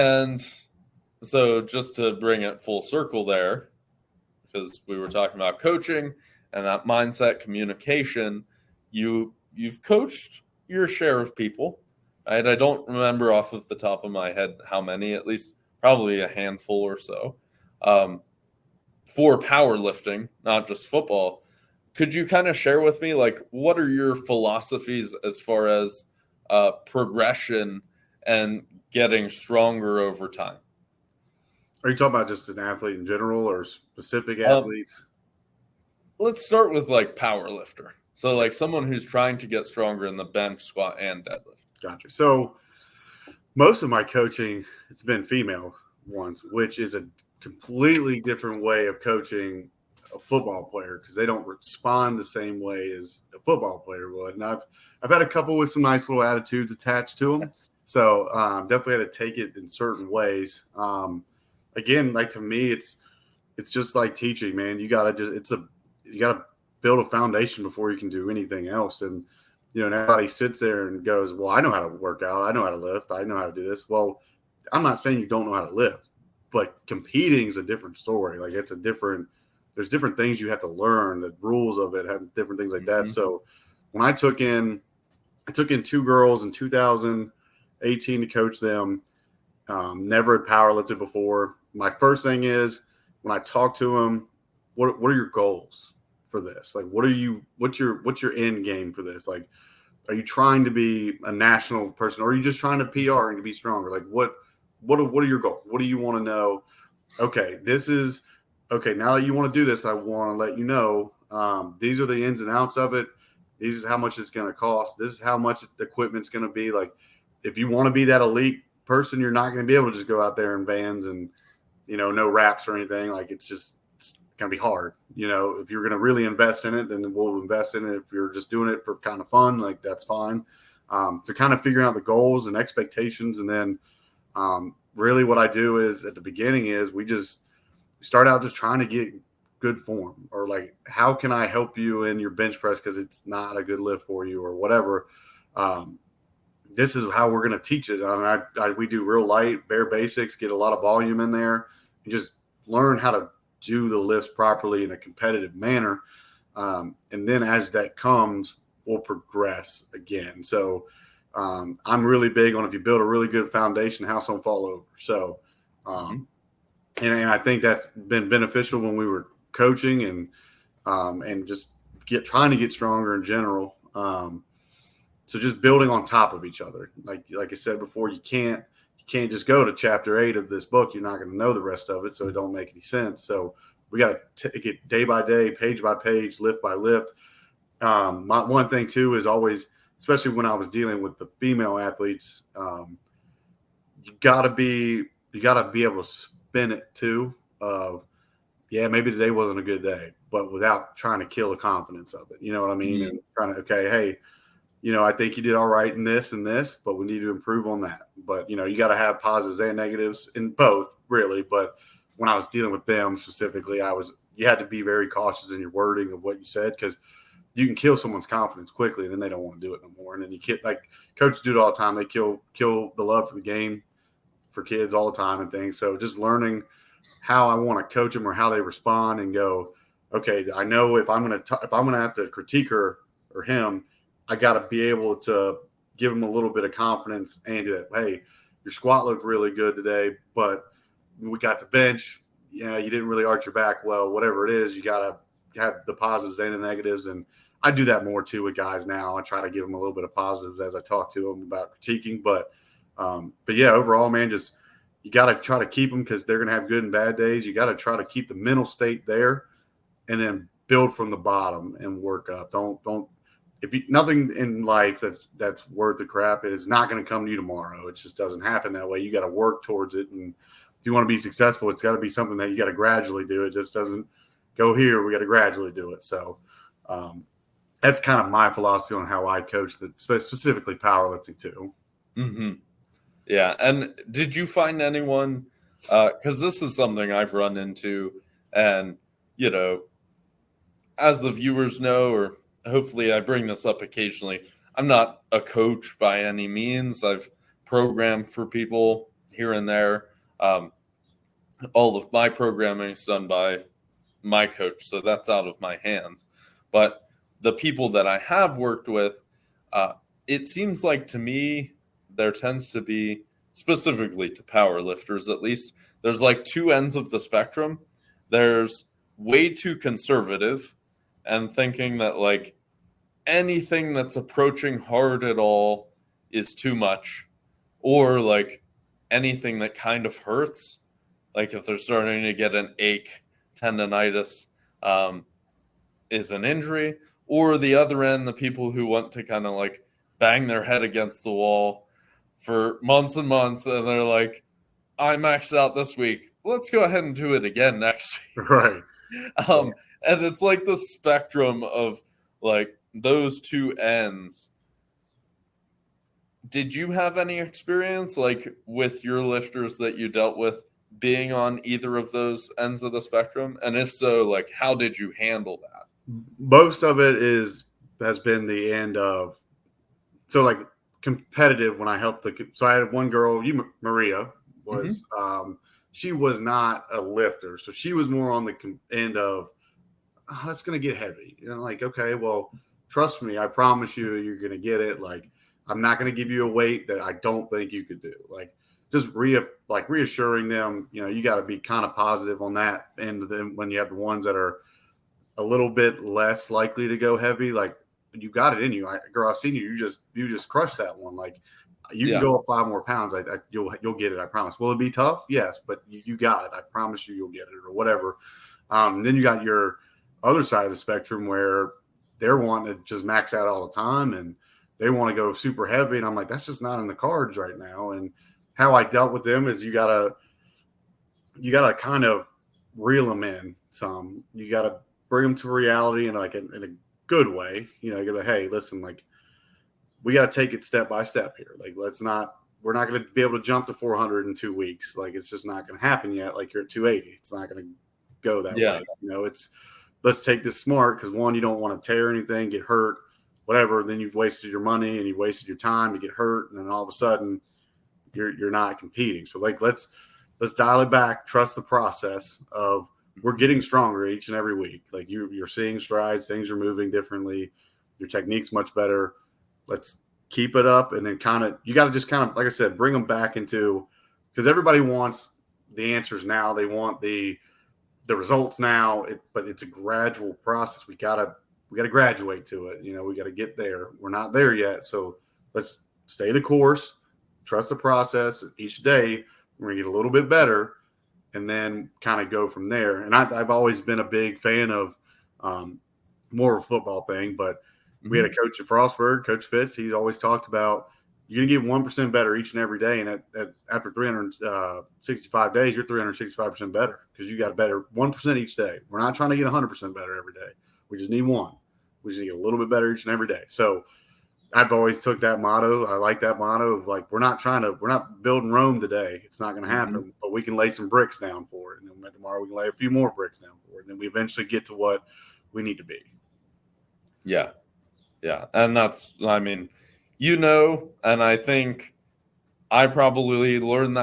And so just to bring it full circle there, because we were talking about coaching and that mindset communication, you've coached your share of people, right? I don't remember off of the top of my head how many, at least probably a handful or so, for powerlifting, not just football. Could you kind of share with me, like, what are your philosophies as far as progression and getting stronger over time? Are you talking about just an athlete in general or specific Um, athletes? let's start with like powerlifter. So like someone who's trying to get stronger in the bench, squat, and deadlift. Gotcha. So most of my coaching has been female ones, which is a completely different way of coaching a football player because they don't respond the same way as a football player would. And I've had a couple with some nice little attitudes attached to them. So definitely had to take it in certain ways. Again, like to me, it's just like teaching, man. You gotta build a foundation before you can do anything else. And and everybody sits there and goes, well, I know how to work out. I know how to lift. I know how to do this. Well, I'm not saying you don't know how to lift, but competing is a different story. Like there's different things you have to learn. The rules of it have different things like that. So when I took in 2 girls in 2018 to coach them, never had powerlifted before. My first thing is when I talk to them, what are your goals for this? Like, what's your end game for this? Like, are you trying to be a national person, or are you just trying to PR and to be stronger? Like, what are your goals? What do you want to know? Okay, now that you want to do this, I want to let you know, these are the ins and outs of it. This is how much it's going to cost. This is how much the equipment's going to be. Like, if you want to be that elite person, you're not going to be able to just go out there in Vans and, no wraps or anything. Like, it's going to be hard. If you're going to really invest in it, then we'll invest in it. If you're just doing it for kind of fun, like that's fine. So kind of figuring out the goals and expectations. And then really what I do is at the beginning is we start out just trying to get good form, or like, how can I help you in your bench press because it's not a good lift for you or whatever. This is how we're going to teach it. We do real light, bare basics, get a lot of volume in there, and just learn how to do the lifts properly in a competitive manner. And then as that comes, we'll progress again. So I'm really big on, if you build a really good foundation, the house won't fall over. So, and I think that's been beneficial when we were coaching and just trying to get stronger in general. So just building on top of each other. Like I said before, you can't just go to chapter 8 of this book. You're not going to know the rest of it, so it don't make any sense. So we got to take it day by day, page by page, lift by lift. My one thing too is always, especially when I was dealing with the female athletes, you got to be able to spin it too. Maybe today wasn't a good day, but without trying to kill the confidence of it. You know what I mean? And trying to, okay, hey, I think you did all right in this and this, but we need to improve on that. But, you got to have positives and negatives in both, really. But when I was dealing with them specifically, you had to be very cautious in your wording of what you said, because you can kill someone's confidence quickly and then they don't want to do it no more. And then like coaches do it all the time. They kill the love for the game for kids all the time and things. So just learning how I want to coach them or how they respond and go, okay, I know if I'm going to have to critique her or him, I got to be able to give them a little bit of confidence and do that. Hey, your squat looked really good today, but we got to bench. Yeah, you didn't really arch your back well. Whatever it is, you got to have the positives and the negatives. And I do that more too with guys now. I try to give them a little bit of positives as I talk to them about critiquing. But yeah, overall, man, just you got to try to keep them, because they're going to have good and bad days. You got to try to keep the mental state there, and then build from the bottom and work up. Don't. Nothing in life that's worth the crap, it is not going to come to you tomorrow. It just doesn't happen that way. You got to work towards it. And if you want to be successful, it's got to be something that you got to gradually do. It just doesn't go here. We got to gradually do it. So that's kind of my philosophy on how I coach, specifically powerlifting too. Mm-hmm. Yeah. And did you find anyone, because this is something I've run into, and, as the viewers know, or hopefully I bring this up occasionally, I'm not a coach by any means. I've programmed for people here and there. All of my programming is done by my coach, so that's out of my hands. But the people that I have worked with, it seems like to me there tends to be, specifically to power lifters at least, there's like two ends of the spectrum. There's way too conservative and thinking that like anything that's approaching hard at all is too much, or like anything that kind of hurts, like if they're starting to get an ache, tendonitis, is an injury. Or the other end, the people who want to kind of like bang their head against the wall for months and months, and they're like, I maxed out this week, let's go ahead and do it again next week. Right. And it's like the spectrum of like those two ends. Did you have any experience like with your lifters that you dealt with being on either of those ends of the spectrum? And if so, like how did you handle that? Most of it has been the end of, so like competitive when I helped so I had one girl, Maria was, she was not a lifter. So she was more on the end of, oh, it's going to get heavy. Like, okay, well, trust me, I promise you, you're going to get it. Like, I'm not going to give you a weight that I don't think you could do. Like, just reassuring them, you got to be kind of positive on that. And then when you have the ones that are a little bit less likely to go heavy, like you got it in you. Girl, I've seen you. You just crushed that one. Like you can go up 5 more pounds. You'll get it. I promise. Will it be tough? Yes, but you got it. I promise you'll get it or whatever. Then you got your other side of the spectrum where they're wanting to just max out all the time and they want to go super heavy. And I'm like, that's just not in the cards right now. And how I dealt with them is you gotta kind of reel them in some. You gotta bring them to reality in like in a good way. You gotta be like, hey, listen, like we gotta take it step by step here. Like we're not going to be able to jump to 400 in 2 weeks. Like it's just not going to happen yet. Like you're at 280. It's not going to go that way. It's let's take this smart because one, you don't want to tear anything, get hurt, whatever. Then you've wasted your money and you've wasted your time to get hurt. And then all of a sudden you're not competing. So like, let's dial it back. Trust the process of we're getting stronger each and every week. Like you're seeing strides, things are moving differently. Your technique's much better. Let's keep it up. And then you got to just like I said, bring them back into, because everybody wants the answers now. They want the results now, but it's a gradual process. We gotta graduate to it. We got to get there. We're not there yet. So let's stay the course, trust the process. Each day we're gonna get a little bit better and then kind of go from there. And I've always been a big fan of more of a football thing, but we had a coach at Frostburg, Coach Fitz. He always talked about you're going to get 1% better each and every day. And after 365 days, you're 365% better because you got better 1% each day. We're not trying to get 100% better every day. We just need one. We just need to get a little bit better each and every day. So I've always took that motto. I like that motto of like, we're not building Rome today. It's not going to happen, but we can lay some bricks down for it. And then tomorrow we can lay a few more bricks down for it. And then we eventually get to what we need to be. Yeah. Yeah. And that's, and I think I probably learned that